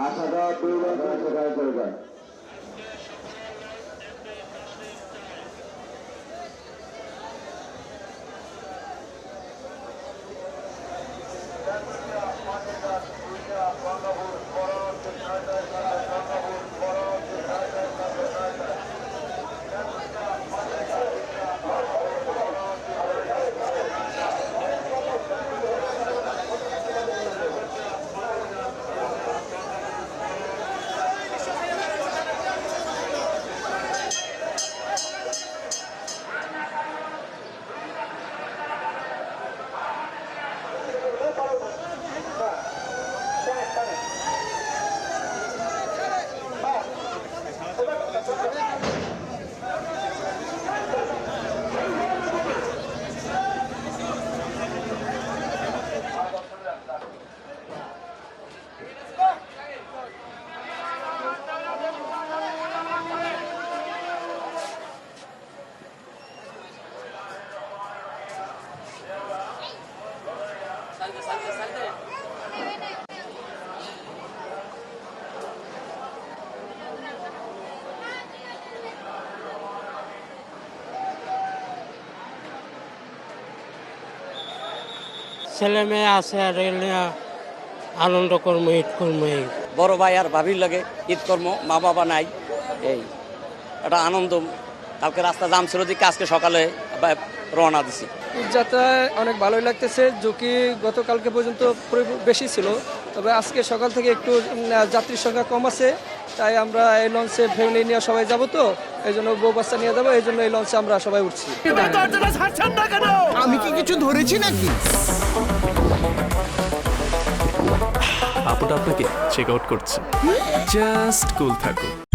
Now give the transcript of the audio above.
আশাটা 2 লাখ করবেন। ছেলে মেয়ে আছে আর আনন্দ কর্ম ঈদ কর্ম এই বড় ভাই আর ভাবির লাগে ঈদ কর্ম, মা বাবা নাই, এই একটা আনন্দ। কালকে রাস্তা জাম ছিল দিকে আজকে সকালে রওনা দিছি। যাত্রায় অনেক ভালোই লাগতেছে, ঝুঁকি গতকালকে পর্যন্ত বেশি ছিল, তবে আজকে সকাল থেকে একটু যাত্রীর সংখ্যা কম আছে, তাই আমরা এই লঞ্চে ফ্যামিলি নিয়ে সবাই যাব, তো এই জন্য বউ বাচ্চা নিয়ে যাবো, এই জন্য এই লঞ্চে আমরা সবাই উঠছি। আমি কি কিছু ধরেছি নাকি? আপুটা আপনাকে চেক আউট করছে, জাস্ট কুল থাকুন।